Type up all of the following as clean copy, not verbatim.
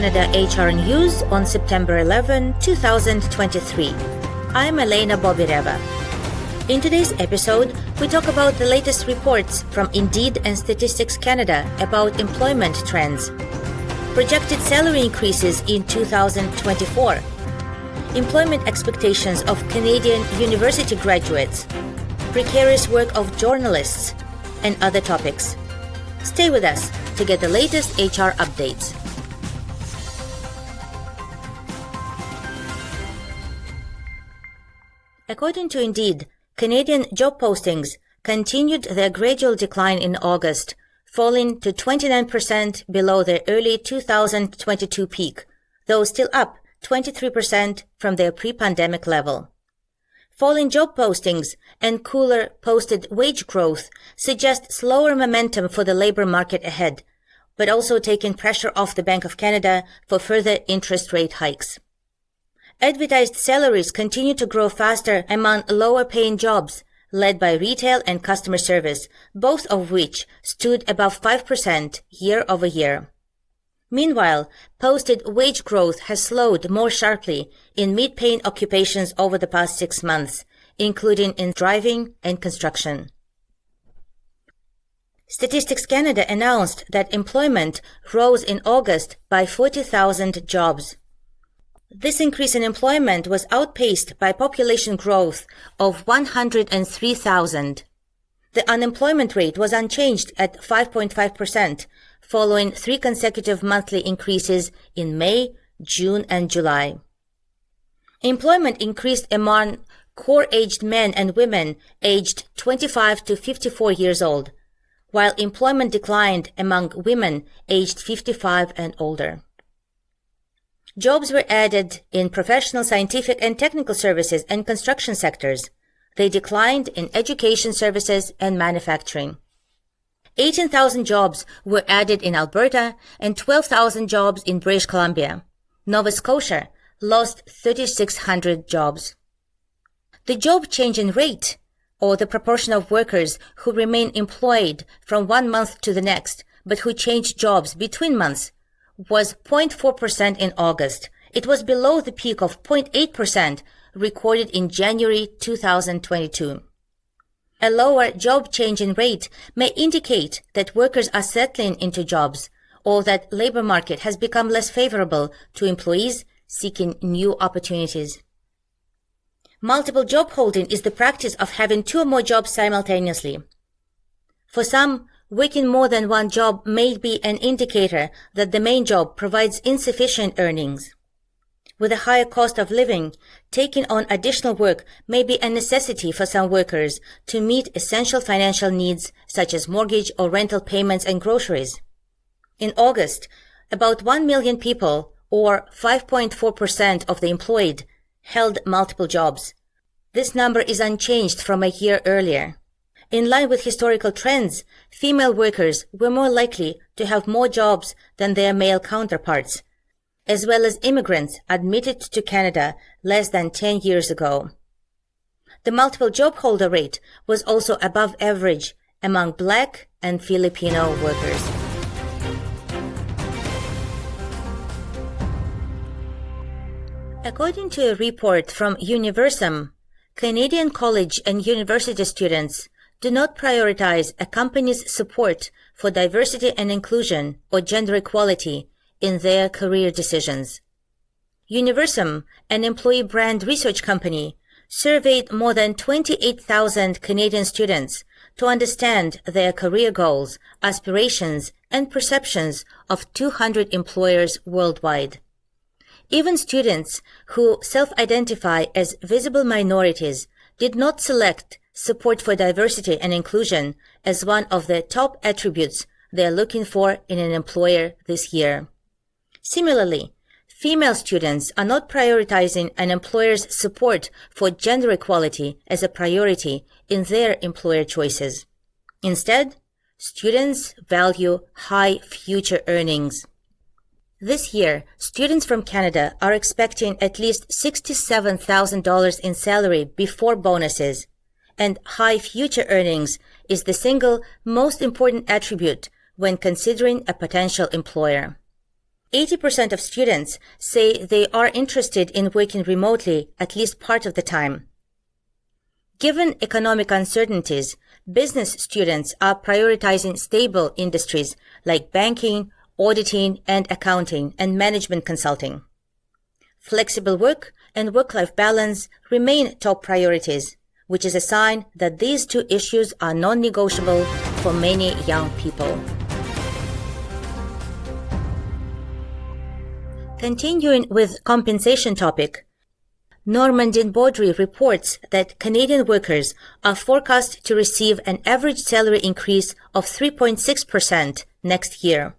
Canada HR News on September 11, 2023. I'm Elena Bobireva. In today's episode, we talk about the latest reports from Indeed and Statistics Canada about employment trends, projected salary increases in 2024, employment expectations of Canadian university graduates, precarious work of journalists, and other topics. Stay with us to get the latest HR updates. According to Indeed, Canadian job postings continued their gradual decline in August, falling to 29% below their early 2022 peak, though still up 23% from their pre-pandemic level. Falling job postings and cooler posted wage growth suggest slower momentum for the labor market ahead, but also taking pressure off the Bank of Canada for further interest rate hikes. Advertised salaries continue to grow faster among lower-paying jobs, led by retail and customer service, both of which stood above 5% year over year. Meanwhile, posted wage growth has slowed more sharply in mid-paying occupations over the past 6 months, including in driving and construction. Statistics Canada announced that employment rose in August by 40,000 jobs. This increase in employment was outpaced by population growth of 103,000. The unemployment rate was unchanged at 5.5%, following 3 consecutive monthly increases in May, June, and July. Employment increased among core-aged men and women aged 25 to 54 years old, while employment declined among women aged 55 and older. Jobs were added in professional, scientific, and technical services and construction sectors. They declined in education services and manufacturing. 18,000 jobs were added in Alberta and 12,000 jobs in British Columbia. Nova Scotia lost 3,600 jobs. The job change-in rate, or the proportion of workers who remain employed from 1 month to the next, but who change jobs between months, was 0.4% in August. It was below the peak of 0.8% recorded in January 2022. A lower job change-in rate may indicate that workers are settling into jobs or that labor market has become less favorable to employees seeking new opportunities. Multiple job holding is the practice of having 2 or more jobs simultaneously. For some, working more than one job may be an indicator that the main job provides insufficient earnings. With a higher cost of living, taking on additional work may be a necessity for some workers to meet essential financial needs such as mortgage or rental payments and groceries. In August, about 1 million people, or 5.4% of the employed, held multiple jobs. This number is unchanged from a year earlier. In line with historical trends, female workers were more likely to have more jobs than their male counterparts, as well as immigrants admitted to Canada less than 10 years ago. The multiple job holder rate was also above average among Black and Filipino workers. According to a report from Universum, Canadian college and university students do not prioritize a company's support for diversity and inclusion or gender equality in their career decisions. Universum, an employee brand research company, surveyed more than 28,000 Canadian students to understand their career goals, aspirations, and perceptions of 200 employers worldwide. Even students who self-identify as visible minorities did not select support for diversity and inclusion as one of the top attributes they're looking for in an employer this year. Similarly, female students are not prioritizing an employer's support for gender equality as a priority in their employer choices. Instead, students value high future earnings. This year, students from Canada are expecting at least $67,000 in salary before bonuses, and high future earnings is the single most important attribute when considering a potential employer. 80% of students say they are interested in working remotely at least part of the time. Given economic uncertainties, business students are prioritizing stable industries like banking, auditing and accounting, and management consulting. Flexible work and work-life balance remain top priorities, which is a sign that these two issues are non-negotiable for many young people. Continuing with compensation topic, Normandin Baudry reports that Canadian workers are forecast to receive an average salary increase of 3.6% next year.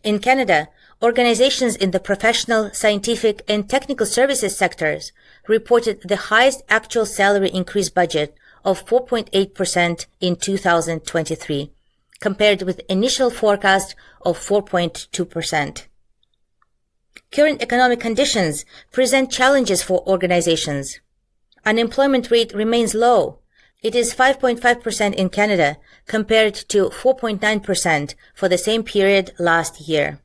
In Canada, organizations in the professional, scientific, and technical services sectors reported the highest actual salary increase budget of 4.8% in 2023, compared with initial forecast of 4.2%. Current economic conditions present challenges for organizations. Unemployment rate remains low. It is 5.5% in Canada compared to 4.9% for the same period last year.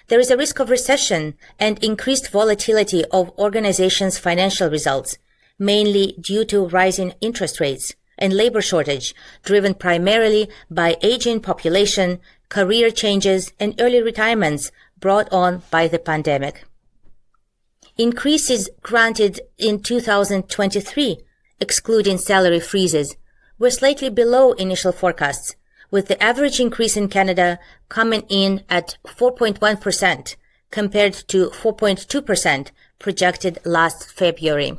There is a risk of recession and increased volatility of organizations' financial results, mainly due to rising interest rates and labor shortage, driven primarily by aging population, career changes, and early retirements brought on by the pandemic. Increases granted in 2023, excluding salary freezes, were slightly below initial forecasts, with the average increase in Canada coming in at 4.1% compared to 4.2% projected last February.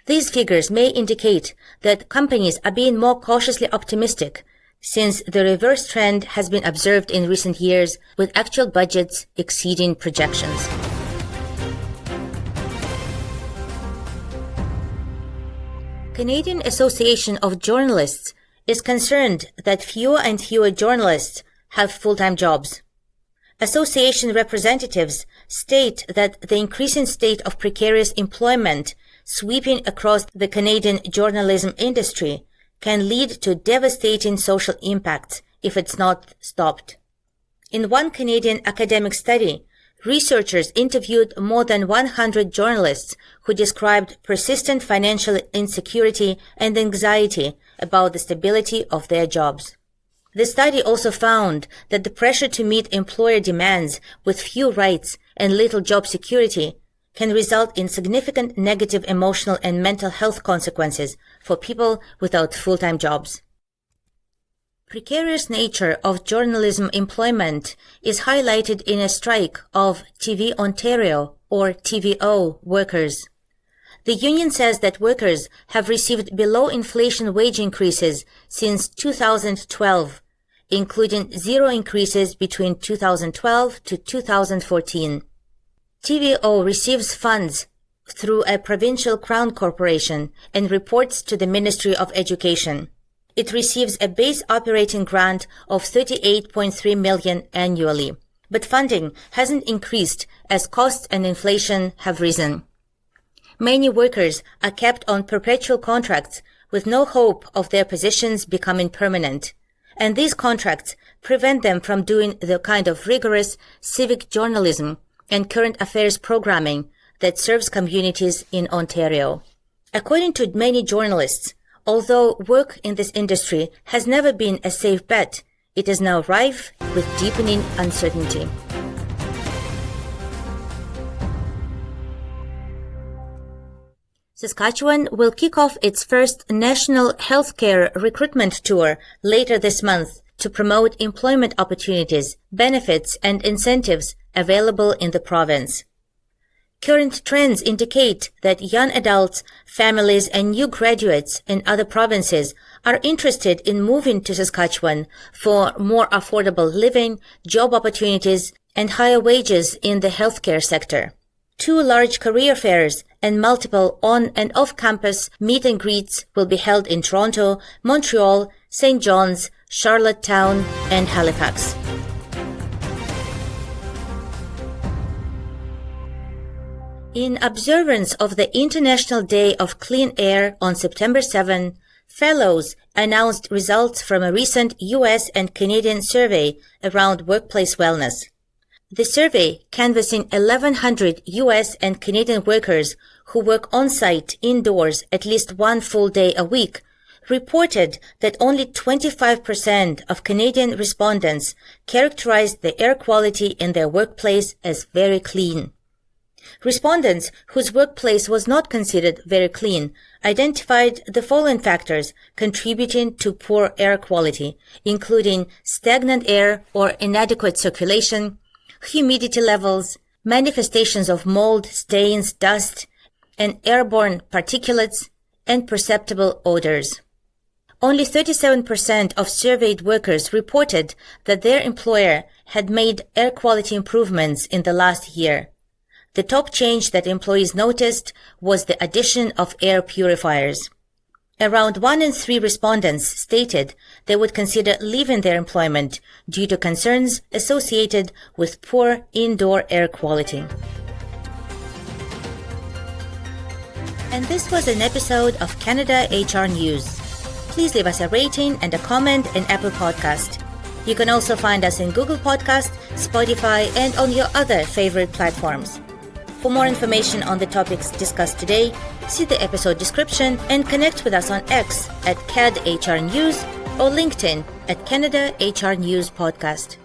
These figures may indicate that companies are being more cautiously optimistic, since the reverse trend has been observed in recent years with actual budgets exceeding projections. Canadian Association of Journalists is concerned that fewer and fewer journalists have full-time jobs. Association representatives state that the increasing state of precarious employment sweeping across the Canadian journalism industry can lead to devastating social impacts if it's not stopped. In one Canadian academic study, researchers interviewed more than 100 journalists who described persistent financial insecurity and anxiety about the stability of their jobs. The study also found that the pressure to meet employer demands with few rights and little job security can result in significant negative emotional and mental health consequences for people without full-time jobs. Precarious nature of journalism employment is highlighted in a strike of TV Ontario, or TVO, workers. The union says that workers have received below-inflation wage increases since 2012, including zero increases between 2012 to 2014. TVO receives funds through a provincial crown corporation and reports to the Ministry of Education. It receives a base operating grant of $38.3 million annually, but funding hasn't increased as costs and inflation have risen. Many workers are kept on perpetual contracts with no hope of their positions becoming permanent, and these contracts prevent them from doing the kind of rigorous civic journalism and current affairs programming that serves communities in Ontario. According to many journalists, although work in this industry has never been a safe bet, it is now rife with deepening uncertainty. Saskatchewan will kick off its first national healthcare recruitment tour later this month to promote employment opportunities, benefits, and incentives available in the province. Current trends indicate that young adults, families, and new graduates in other provinces are interested in moving to Saskatchewan for more affordable living, job opportunities, and higher wages in the healthcare sector. 2 large career fairs and multiple on- and off-campus meet and greets will be held in Toronto, Montreal, St. John's, Charlottetown, and Halifax. In observance of the International Day of Clean Air on September 7, fellows announced results from a recent U.S. and Canadian survey around workplace wellness. The survey, canvassing 1,100 US and Canadian workers who work on-site indoors at least one full day a week, reported that only 25% of Canadian respondents characterized the air quality in their workplace as very clean. Respondents whose workplace was not considered very clean identified the following factors contributing to poor air quality, including stagnant air or inadequate circulation, humidity levels, manifestations of mold, stains, dust, and airborne particulates, and perceptible odors. Only 37% of surveyed workers reported that their employer had made air quality improvements in the last year. The top change that employees noticed was the addition of air purifiers. Around 1 in 3 respondents stated they would consider leaving their employment due to concerns associated with poor indoor air quality. And this was an episode of Canada HR News. Please leave us a rating and a comment in Apple Podcast. You can also find us in Google Podcast, Spotify, and on your other favorite platforms. For more information on the topics discussed today, see the episode description and connect with us on X at CAD HR News or LinkedIn at Canada HR News Podcast.